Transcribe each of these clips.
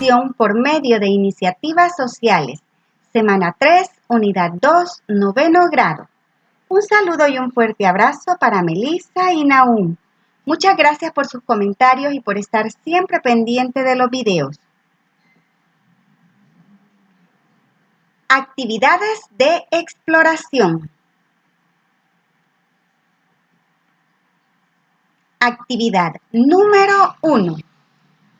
educación por medio de iniciativas sociales. Semana 3, unidad 2, noveno grado. Un saludo y un fuerte abrazo para Melissa y Nahum. Muchas gracias por sus comentarios y por estar siempre pendiente de los videos. Actividades de exploración. Actividad número 1.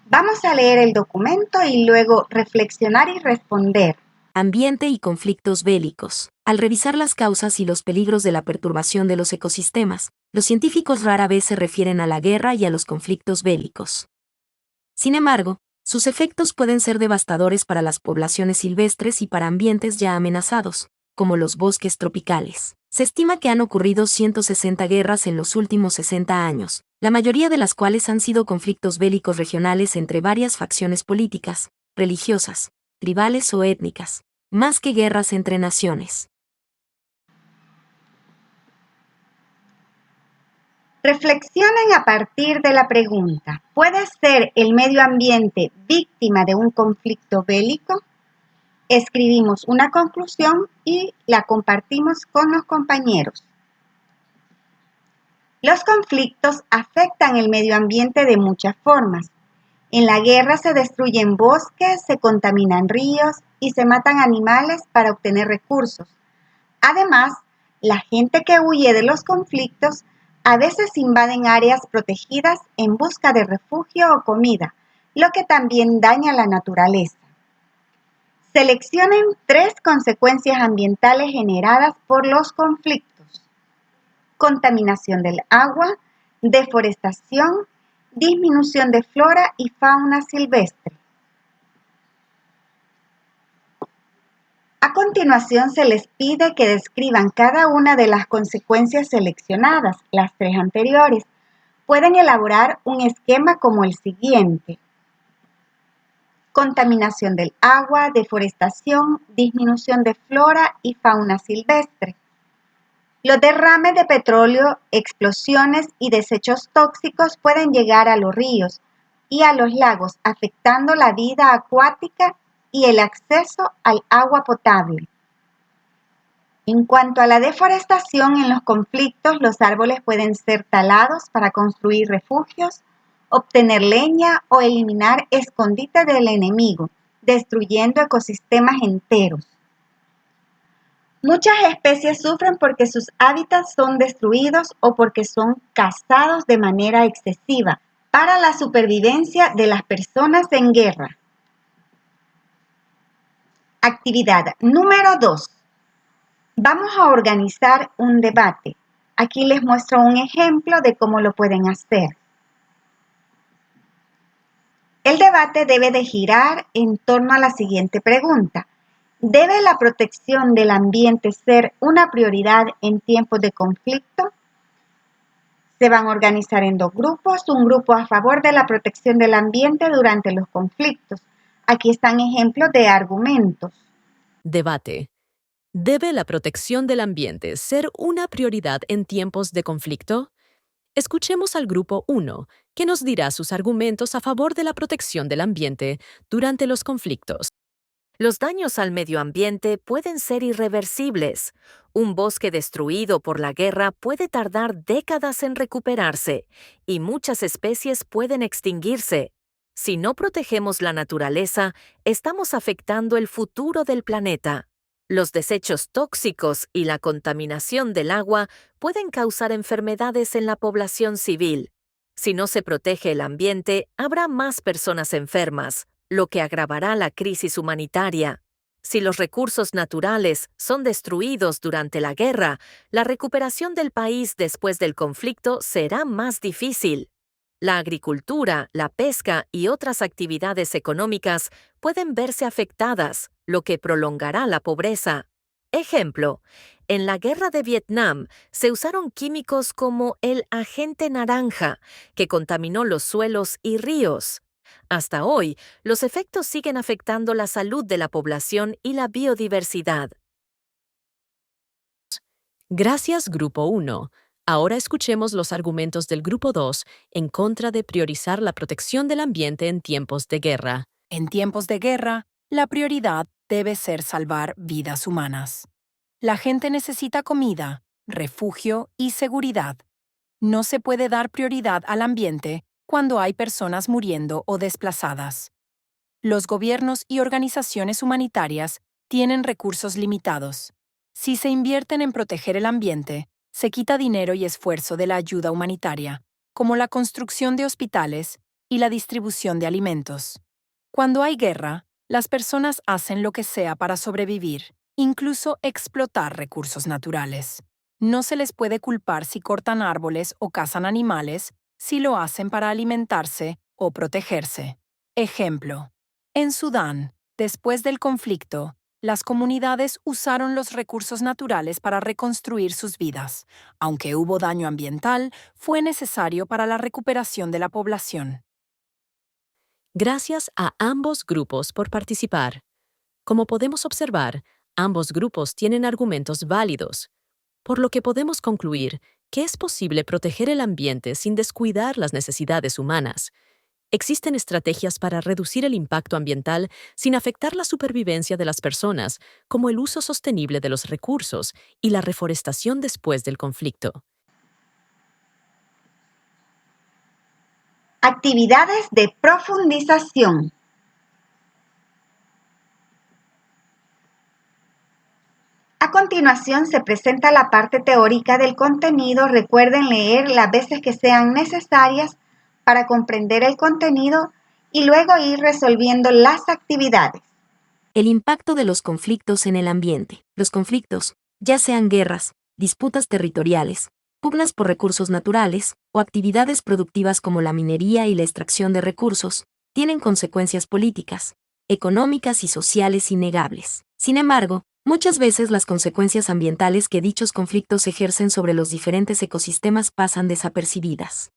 Vamos a leer el documento y luego reflexionar y responder. Ambiente y conflictos bélicos. Al revisar las causas y los peligros de la perturbación de los ecosistemas, los científicos rara vez se refieren a la guerra y a los conflictos bélicos. Sin embargo, sus efectos pueden ser devastadores para las poblaciones silvestres y para ambientes ya amenazados, como los bosques tropicales. Se estima que han ocurrido 160 guerras en los últimos 60 años, la mayoría de las cuales han sido conflictos bélicos regionales entre varias facciones políticas, religiosas, tribales o étnicas, más que guerras entre naciones. Reflexionen a partir de la pregunta: ¿puede ser el medio ambiente víctima de un conflicto bélico? Escribimos una conclusión y la compartimos con los compañeros. Los conflictos afectan el medio ambiente de muchas formas. En la guerra se destruyen bosques, se contaminan ríos y se matan animales para obtener recursos. Además, la gente que huye de los conflictos a veces invaden áreas protegidas en busca de refugio o comida, lo que también daña la naturaleza. Seleccionen 3 consecuencias ambientales generadas por los conflictos: contaminación del agua, deforestación, disminución de flora y fauna silvestre. A continuación se les pide que describan cada una de las consecuencias seleccionadas, las 3 anteriores. Pueden elaborar un esquema como el siguiente: contaminación del agua, deforestación, disminución de flora y fauna silvestre. Los derrames de petróleo, explosiones y desechos tóxicos pueden llegar a los ríos y a los lagos, afectando la vida acuática y el acceso al agua potable. En cuanto a la deforestación, en los conflictos, los árboles pueden ser talados para construir refugios, obtener leña o eliminar escondites del enemigo, destruyendo ecosistemas enteros. Muchas especies sufren porque sus hábitats son destruidos o porque son cazados de manera excesiva para la supervivencia de las personas en guerra. Actividad número 2. Vamos a organizar un debate. Aquí les muestro un ejemplo de cómo lo pueden hacer. El debate debe de girar en torno a la siguiente pregunta: ¿debe la protección del ambiente ser una prioridad en tiempos de conflicto? Se van a organizar en 2 grupos, un grupo a favor de la protección del ambiente durante los conflictos. Aquí están ejemplos de argumentos. Debate. ¿Debe la protección del ambiente ser una prioridad en tiempos de conflicto? Escuchemos al grupo 1, que nos dirá sus argumentos a favor de la protección del ambiente durante los conflictos. Los daños al medio ambiente pueden ser irreversibles. Un bosque destruido por la guerra puede tardar décadas en recuperarse y muchas especies pueden extinguirse. Si no protegemos la naturaleza, estamos afectando el futuro del planeta. Los desechos tóxicos y la contaminación del agua pueden causar enfermedades en la población civil. Si no se protege el ambiente, habrá más personas enfermas, lo que agravará la crisis humanitaria. Si los recursos naturales son destruidos durante la guerra, la recuperación del país después del conflicto será más difícil. La agricultura, la pesca y otras actividades económicas pueden verse afectadas, lo que prolongará la pobreza. Ejemplo, en la guerra de Vietnam se usaron químicos como el agente naranja, que contaminó los suelos y ríos. Hasta hoy, los efectos siguen afectando la salud de la población y la biodiversidad. Gracias, Grupo 1. Ahora escuchemos los argumentos del Grupo 2 en contra de priorizar la protección del ambiente en tiempos de guerra. En tiempos de guerra, la prioridad debe ser salvar vidas humanas. La gente necesita comida, refugio y seguridad. No se puede dar prioridad al ambiente cuando hay personas muriendo o desplazadas. Los gobiernos y organizaciones humanitarias tienen recursos limitados. Si se invierten en proteger el ambiente, se quita dinero y esfuerzo de la ayuda humanitaria, como la construcción de hospitales y la distribución de alimentos. Cuando hay guerra, las personas hacen lo que sea para sobrevivir, incluso explotar recursos naturales. No se les puede culpar si cortan árboles o cazan animales, si lo hacen para alimentarse o protegerse. Ejemplo. En Sudán, después del conflicto, las comunidades usaron los recursos naturales para reconstruir sus vidas. Aunque hubo daño ambiental, fue necesario para la recuperación de la población. Gracias a ambos grupos por participar. Como podemos observar, ambos grupos tienen argumentos válidos, por lo que podemos concluir que es posible proteger el ambiente sin descuidar las necesidades humanas. Existen estrategias para reducir el impacto ambiental sin afectar la supervivencia de las personas, como el uso sostenible de los recursos y la reforestación después del conflicto. Actividades de profundización. A continuación se presenta la parte teórica del contenido. Recuerden leer las veces que sean necesarias para comprender el contenido y luego ir resolviendo las actividades. El impacto de los conflictos en el ambiente. Los conflictos, ya sean guerras, disputas territoriales, pugnas por recursos naturales o actividades productivas como la minería y la extracción de recursos, tienen consecuencias políticas, económicas y sociales innegables. Sin embargo, muchas veces las consecuencias ambientales que dichos conflictos ejercen sobre los diferentes ecosistemas pasan desapercibidas.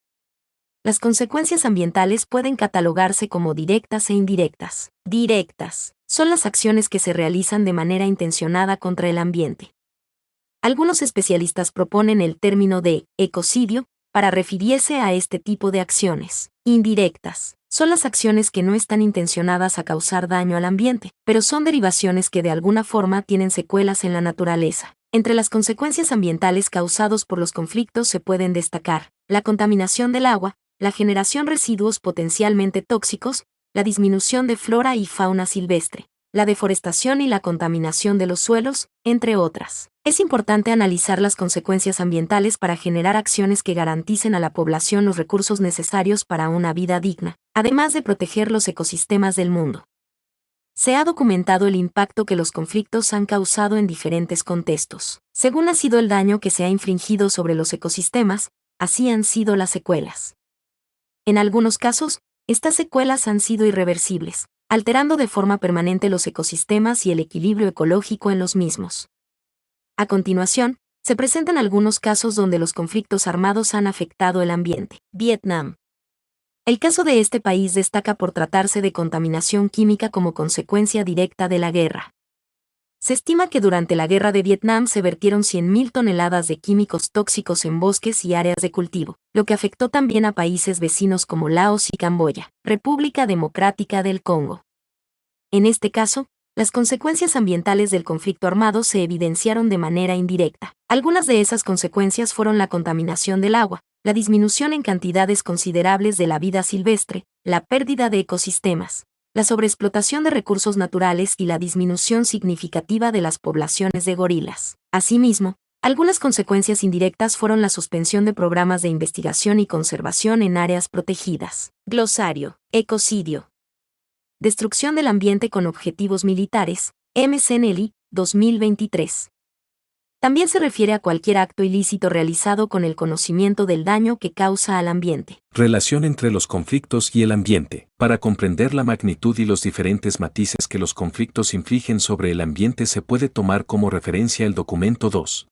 Las consecuencias ambientales pueden catalogarse como directas e indirectas. Directas son las acciones que se realizan de manera intencionada contra el ambiente. Algunos especialistas proponen el término de ecocidio para referirse a este tipo de acciones. Indirectas son las acciones que no están intencionadas a causar daño al ambiente, pero son derivaciones que de alguna forma tienen secuelas en la naturaleza. Entre las consecuencias ambientales causadas por los conflictos se pueden destacar la contaminación del agua, la generación de residuos potencialmente tóxicos, la disminución de flora y fauna silvestre, la deforestación y la contaminación de los suelos, entre otras. Es importante analizar las consecuencias ambientales para generar acciones que garanticen a la población los recursos necesarios para una vida digna, además de proteger los ecosistemas del mundo. Se ha documentado el impacto que los conflictos han causado en diferentes contextos. Según ha sido el daño que se ha infligido sobre los ecosistemas, así han sido las secuelas. En algunos casos, estas secuelas han sido irreversibles, alterando de forma permanente los ecosistemas y el equilibrio ecológico en los mismos. A continuación, se presentan algunos casos donde los conflictos armados han afectado el ambiente. Vietnam. El caso de este país destaca por tratarse de contaminación química como consecuencia directa de la guerra. Se estima que durante la guerra de Vietnam se vertieron 100.000 toneladas de químicos tóxicos en bosques y áreas de cultivo, lo que afectó también a países vecinos como Laos y Camboya, República Democrática del Congo. En este caso, las consecuencias ambientales del conflicto armado se evidenciaron de manera indirecta. Algunas de esas consecuencias fueron la contaminación del agua, la disminución en cantidades considerables de la vida silvestre, la pérdida de ecosistemas, la sobreexplotación de recursos naturales y la disminución significativa de las poblaciones de gorilas. Asimismo, algunas consecuencias indirectas fueron la suspensión de programas de investigación y conservación en áreas protegidas. Glosario. Ecocidio. Destrucción del ambiente con objetivos militares, MCNLI, 2023. También se refiere a cualquier acto ilícito realizado con el conocimiento del daño que causa al ambiente. Relación entre los conflictos y el ambiente. Para comprender la magnitud y los diferentes matices que los conflictos infligen sobre el ambiente se puede tomar como referencia el documento 2.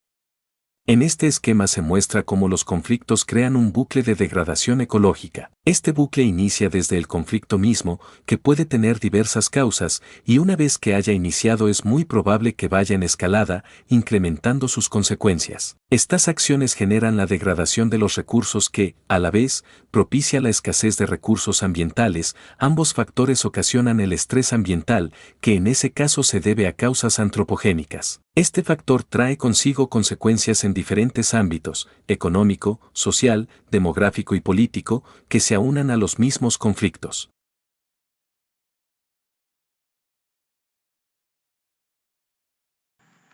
En este esquema se muestra cómo los conflictos crean un bucle de degradación ecológica. Este bucle inicia desde el conflicto mismo, que puede tener diversas causas, y una vez que haya iniciado es muy probable que vaya en escalada, incrementando sus consecuencias. Estas acciones generan la degradación de los recursos que, a la vez, propicia la escasez de recursos ambientales. Ambos factores ocasionan el estrés ambiental, que en ese caso se debe a causas antropogénicas. Este factor trae consigo consecuencias en diferentes ámbitos, económico, social, demográfico y político, que se aunan a los mismos conflictos.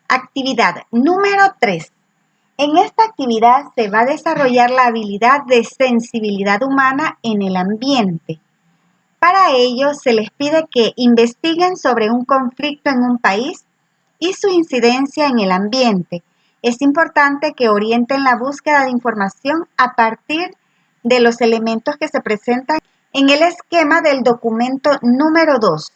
Actividad número 3. En esta actividad se va a desarrollar la habilidad de sensibilidad humana en el ambiente. Para ello se les pide que investiguen sobre un conflicto en un país y su incidencia en el ambiente. Es importante que orienten la búsqueda de información a partir de los elementos que se presentan en el esquema del documento número 2.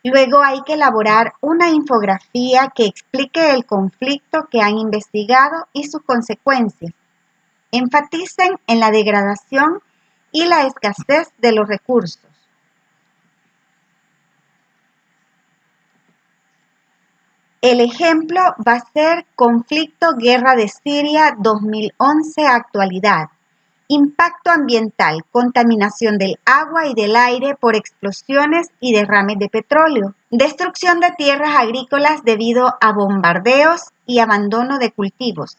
Luego hay que elaborar una infografía que explique el conflicto que han investigado y sus consecuencias. Enfaticen en la degradación y la escasez de los recursos. El ejemplo va a ser conflicto guerra de Siria 2011 actualidad. Impacto ambiental, contaminación del agua y del aire por explosiones y derrames de petróleo. Destrucción de tierras agrícolas debido a bombardeos y abandono de cultivos.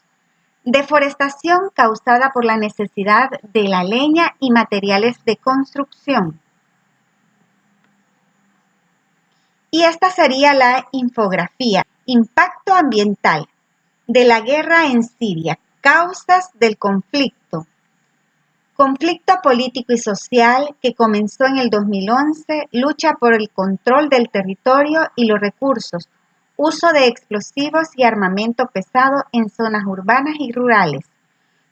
Deforestación causada por la necesidad de la leña y materiales de construcción. Y esta sería la infografía. Impacto ambiental de la guerra en Siria. Causas del conflicto. Conflicto político y social que comenzó en el 2011. Lucha por el control del territorio y los recursos. Uso de explosivos y armamento pesado en zonas urbanas y rurales.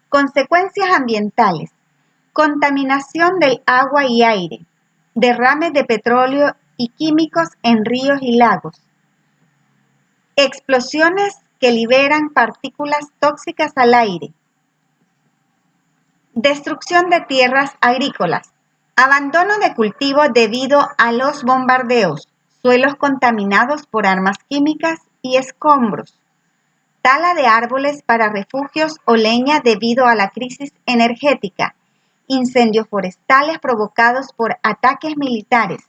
Consecuencias ambientales. Contaminación del agua y aire. Derrames de petróleo y químicos en ríos y lagos. Explosiones que liberan partículas tóxicas al aire. Destrucción de tierras agrícolas. Abandono de cultivos debido a los bombardeos. Suelos contaminados por armas químicas y escombros. Tala de árboles para refugios o leña debido a la crisis energética. Incendios forestales provocados por ataques militares.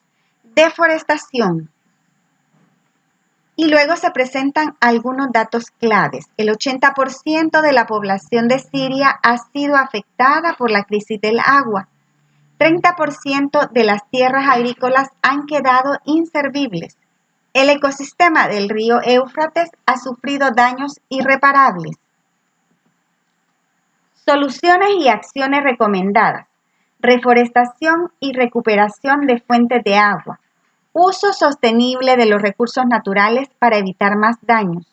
Deforestación. Y luego se presentan algunos datos claves. El 80% de la población de Siria ha sido afectada por la crisis del agua. 30% de las tierras agrícolas han quedado inservibles. El ecosistema del río Éufrates ha sufrido daños irreparables. Soluciones y acciones recomendadas. Reforestación y recuperación de fuentes de agua. Uso sostenible de los recursos naturales para evitar más daños.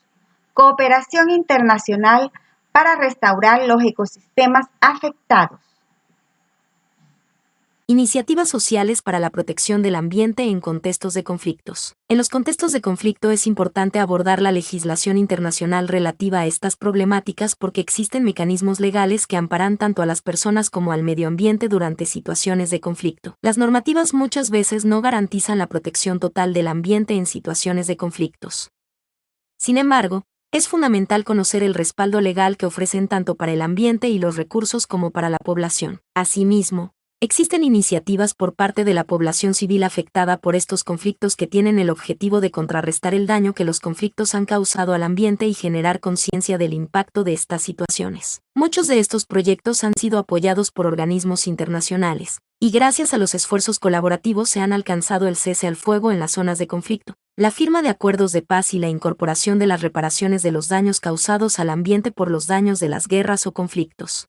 Cooperación internacional para restaurar los ecosistemas afectados. Iniciativas sociales para la protección del ambiente en contextos de conflictos. En los contextos de conflicto es importante abordar la legislación internacional relativa a estas problemáticas porque existen mecanismos legales que amparan tanto a las personas como al medio ambiente durante situaciones de conflicto. Las normativas muchas veces no garantizan la protección total del ambiente en situaciones de conflictos. Sin embargo, es fundamental conocer el respaldo legal que ofrecen tanto para el ambiente y los recursos como para la población. Asimismo, existen iniciativas por parte de la población civil afectada por estos conflictos que tienen el objetivo de contrarrestar el daño que los conflictos han causado al ambiente y generar conciencia del impacto de estas situaciones. Muchos de estos proyectos han sido apoyados por organismos internacionales, y gracias a los esfuerzos colaborativos se han alcanzado el cese al fuego en las zonas de conflicto, la firma de acuerdos de paz y la incorporación de las reparaciones de los daños causados al ambiente por los daños de las guerras o conflictos.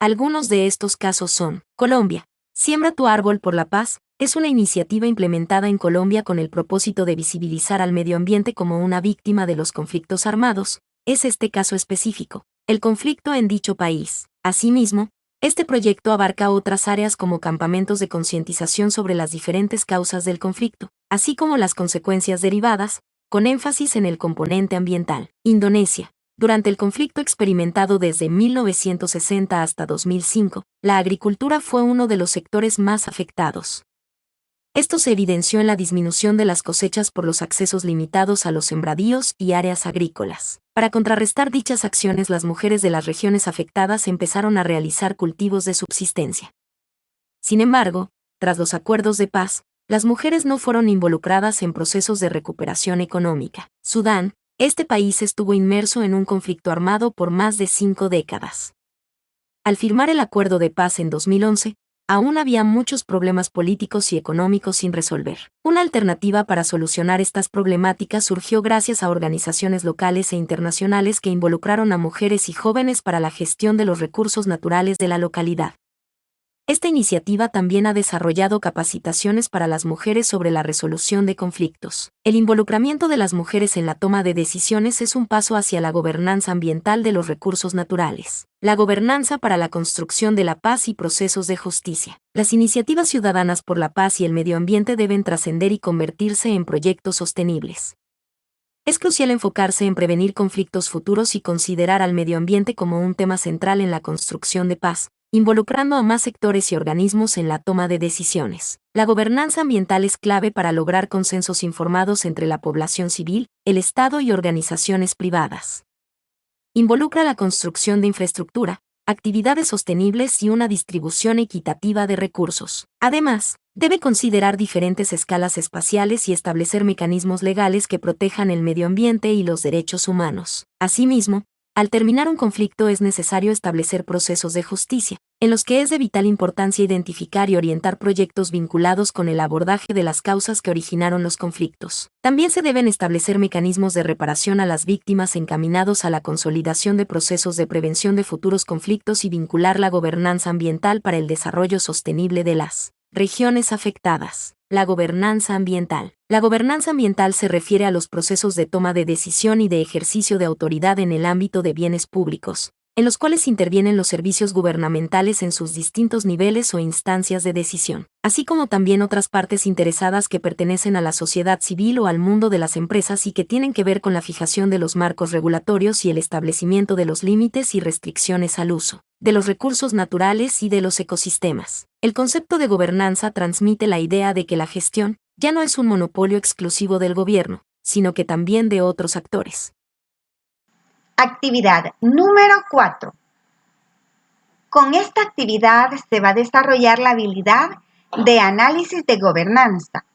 Algunos de estos casos son: Colombia. Siembra tu árbol por la paz es una iniciativa implementada en Colombia con el propósito de visibilizar al medio ambiente como una víctima de los conflictos armados. Es este caso específico, el conflicto en dicho país. Asimismo, este proyecto abarca otras áreas como campamentos de concientización sobre las diferentes causas del conflicto, así como las consecuencias derivadas, con énfasis en el componente ambiental. Indonesia. Durante el conflicto experimentado desde 1960 hasta 2005, la agricultura fue uno de los sectores más afectados. Esto se evidenció en la disminución de las cosechas por los accesos limitados a los sembradíos y áreas agrícolas. Para contrarrestar dichas acciones, las mujeres de las regiones afectadas empezaron a realizar cultivos de subsistencia. Sin embargo, tras los acuerdos de paz, las mujeres no fueron involucradas en procesos de recuperación económica. Sudán, este país estuvo inmerso en un conflicto armado por más de 5 décadas. Al firmar el acuerdo de paz en 2011, aún había muchos problemas políticos y económicos sin resolver. Una alternativa para solucionar estas problemáticas surgió gracias a organizaciones locales e internacionales que involucraron a mujeres y jóvenes para la gestión de los recursos naturales de la localidad. Esta iniciativa también ha desarrollado capacitaciones para las mujeres sobre la resolución de conflictos. El involucramiento de las mujeres en la toma de decisiones es un paso hacia la gobernanza ambiental de los recursos naturales. La gobernanza para la construcción de la paz y procesos de justicia. Las iniciativas ciudadanas por la paz y el medio ambiente deben trascender y convertirse en proyectos sostenibles. Es crucial enfocarse en prevenir conflictos futuros y considerar al medio ambiente como un tema central en la construcción de paz, involucrando a más sectores y organismos en la toma de decisiones. La gobernanza ambiental es clave para lograr consensos informados entre la población civil, el Estado y organizaciones privadas. Involucra la construcción de infraestructura, actividades sostenibles y una distribución equitativa de recursos. Además, debe considerar diferentes escalas espaciales y establecer mecanismos legales que protejan el medio ambiente y los derechos humanos. Asimismo, al terminar un conflicto es necesario establecer procesos de justicia, en los que es de vital importancia identificar y orientar proyectos vinculados con el abordaje de las causas que originaron los conflictos. También se deben establecer mecanismos de reparación a las víctimas encaminados a la consolidación de procesos de prevención de futuros conflictos y vincular la gobernanza ambiental para el desarrollo sostenible de las regiones afectadas. La gobernanza ambiental. La gobernanza ambiental se refiere a los procesos de toma de decisión y de ejercicio de autoridad en el ámbito de bienes públicos, en los cuales intervienen los servicios gubernamentales en sus distintos niveles o instancias de decisión, así como también otras partes interesadas que pertenecen a la sociedad civil o al mundo de las empresas y que tienen que ver con la fijación de los marcos regulatorios y el establecimiento de los límites y restricciones al uso de los recursos naturales y de los ecosistemas. El concepto de gobernanza transmite la idea de que la gestión ya no es un monopolio exclusivo del gobierno, sino que también de otros actores. Actividad número 4. Con esta actividad se va a desarrollar la habilidad de análisis de gobernanza,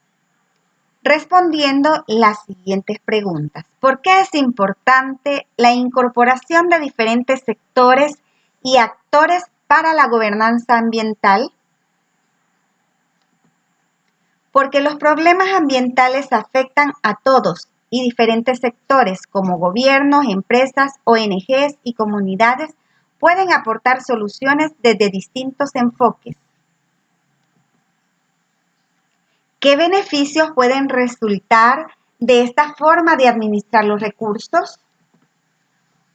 respondiendo las siguientes preguntas. ¿Por qué es importante la incorporación de diferentes sectores y actores para la gobernanza ambiental? Porque los problemas ambientales afectan a todos y diferentes sectores como gobiernos, empresas, ONGs y comunidades pueden aportar soluciones desde distintos enfoques. ¿Qué beneficios pueden resultar de esta forma de administrar los recursos?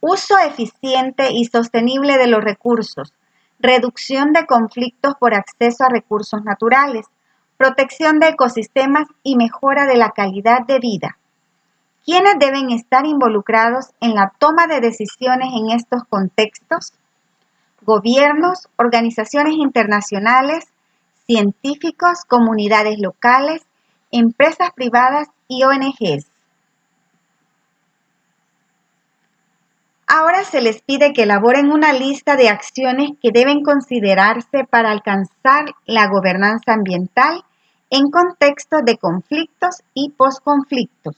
Uso eficiente y sostenible de los recursos, reducción de conflictos por acceso a recursos naturales, protección de ecosistemas y mejora de la calidad de vida. ¿Quiénes deben estar involucrados en la toma de decisiones en estos contextos? Gobiernos, organizaciones internacionales, científicos, comunidades locales, empresas privadas y ONGs. Ahora se les pide que elaboren una lista de acciones que deben considerarse para alcanzar la gobernanza ambiental en contextos de conflictos y posconflictos.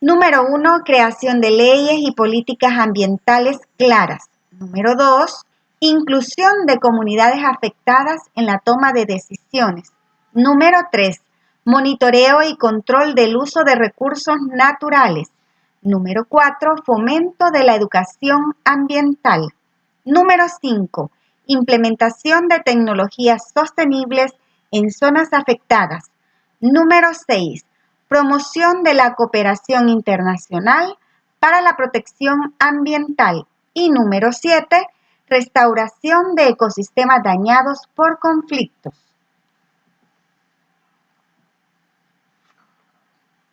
Número 1, creación de leyes y políticas ambientales claras. Número 2, inclusión de comunidades afectadas en la toma de decisiones. Número 3, monitoreo y control del uso de recursos naturales. Número 4, fomento de la educación ambiental. Número 5, implementación de tecnologías sostenibles en zonas afectadas. Número 6, promoción de la cooperación internacional para la protección ambiental. Y número 7, restauración de ecosistemas dañados por conflictos.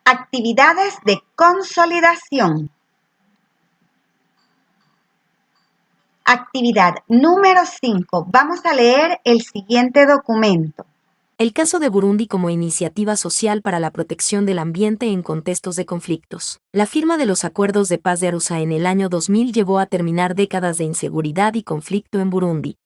Actividades de consolidación. Actividad número 5. Vamos a leer el siguiente documento. El caso de Burundi como iniciativa social para la protección del ambiente en contextos de conflictos. La firma de los acuerdos de paz de Arusha en el año 2000 llevó a terminar décadas de inseguridad y conflicto en Burundi.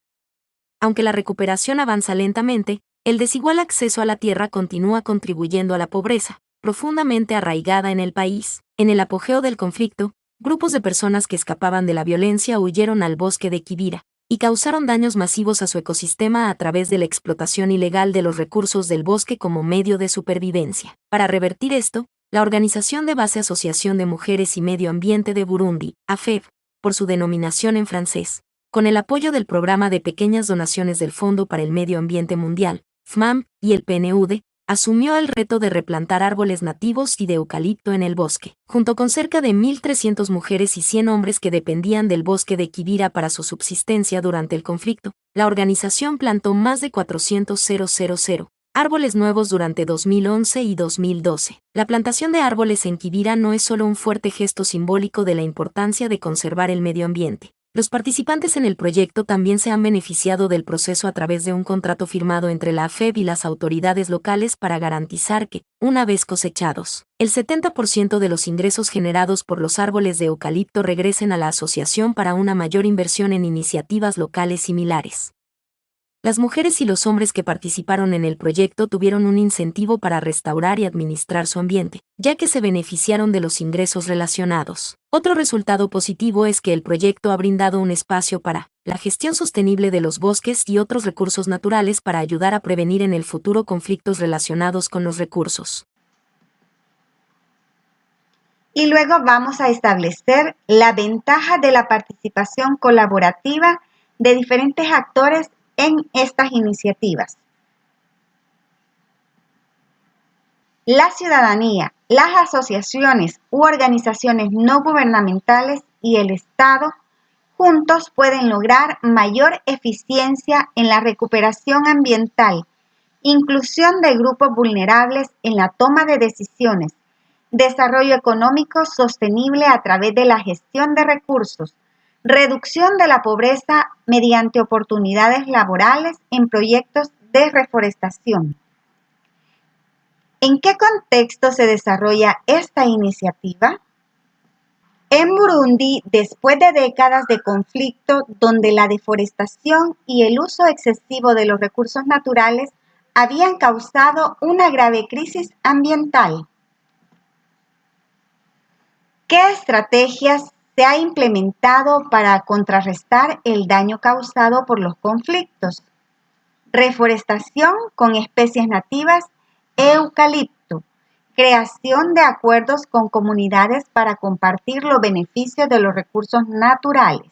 Aunque la recuperación avanza lentamente, el desigual acceso a la tierra continúa contribuyendo a la pobreza, profundamente arraigada en el país. En el apogeo del conflicto, grupos de personas que escapaban de la violencia huyeron al bosque de Kibira y causaron daños masivos a su ecosistema a través de la explotación ilegal de los recursos del bosque como medio de supervivencia. Para revertir esto, la organización de base Asociación de Mujeres y Medio Ambiente de Burundi, AFEB, por su denominación en francés, con el apoyo del Programa de Pequeñas Donaciones del Fondo para el Medio Ambiente Mundial, FMAM, y el PNUD, asumió el reto de replantar árboles nativos y de eucalipto en el bosque. Junto con cerca de 1.300 mujeres y 100 hombres que dependían del bosque de Kibira para su subsistencia durante el conflicto, la organización plantó más de 400,000 árboles nuevos durante 2011 y 2012. La plantación de árboles en Kibira no es solo un fuerte gesto simbólico de la importancia de conservar el medio ambiente. Los participantes en el proyecto también se han beneficiado del proceso a través de un contrato firmado entre la AFEB y las autoridades locales para garantizar que, una vez cosechados, el 70% de los ingresos generados por los árboles de eucalipto regresen a la asociación para una mayor inversión en iniciativas locales similares. Las mujeres y los hombres que participaron en el proyecto tuvieron un incentivo para restaurar y administrar su ambiente, ya que se beneficiaron de los ingresos relacionados. Otro resultado positivo es que el proyecto ha brindado un espacio para la gestión sostenible de los bosques y otros recursos naturales para ayudar a prevenir en el futuro conflictos relacionados con los recursos. Y luego vamos a establecer la ventaja de la participación colaborativa de diferentes actores en estas iniciativas. La ciudadanía, las asociaciones u organizaciones no gubernamentales y el Estado juntos pueden lograr mayor eficiencia en la recuperación ambiental, inclusión de grupos vulnerables en la toma de decisiones, desarrollo económico sostenible a través de la gestión de recursos, reducción de la pobreza mediante oportunidades laborales en proyectos de reforestación. ¿En qué contexto se desarrolla esta iniciativa? En Burundi, después de décadas de conflicto donde la deforestación y el uso excesivo de los recursos naturales habían causado una grave crisis ambiental. ¿Qué estrategias se ha implementado para contrarrestar el daño causado por los conflictos? Reforestación con especies nativas, eucalipto, creación de acuerdos con comunidades para compartir los beneficios de los recursos naturales.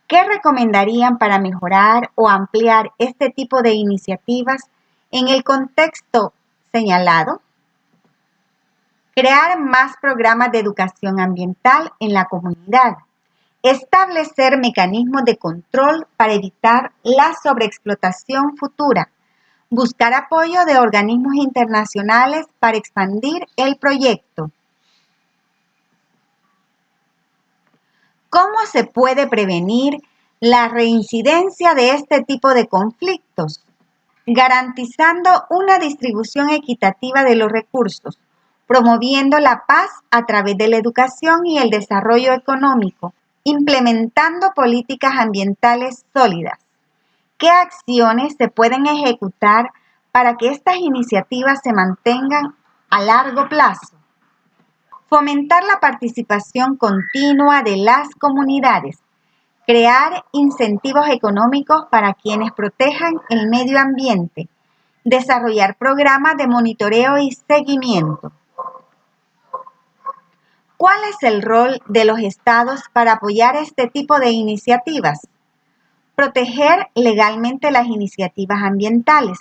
¿Qué recomendarían para mejorar o ampliar este tipo de iniciativas en el contexto señalado? Crear más programas de educación ambiental en la comunidad. Establecer mecanismos de control para evitar la sobreexplotación futura. Buscar apoyo de organismos internacionales para expandir el proyecto. ¿Cómo se puede prevenir la reincidencia de este tipo de conflictos? Garantizando una distribución equitativa de los recursos, promoviendo la paz a través de la educación y el desarrollo económico, implementando políticas ambientales sólidas. ¿Qué acciones se pueden ejecutar para que estas iniciativas se mantengan a largo plazo? Fomentar la participación continua de las comunidades, crear incentivos económicos para quienes protejan el medio ambiente, desarrollar programas de monitoreo y seguimiento. ¿Cuál es el rol de los estados para apoyar este tipo de iniciativas? Proteger legalmente las iniciativas ambientales,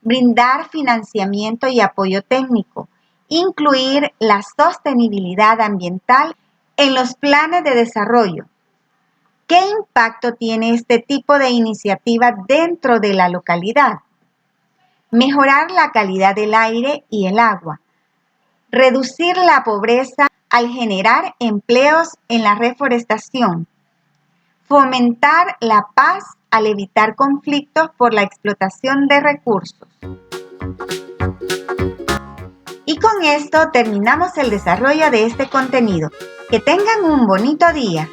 brindar financiamiento y apoyo técnico, incluir la sostenibilidad ambiental en los planes de desarrollo. ¿Qué impacto tiene este tipo de iniciativa dentro de la localidad? Mejorar la calidad del aire y el agua, reducir la pobreza al generar empleos en la reforestación, fomentar la paz al evitar conflictos por la explotación de recursos. Y con esto terminamos el desarrollo de este contenido. Que tengan un bonito día.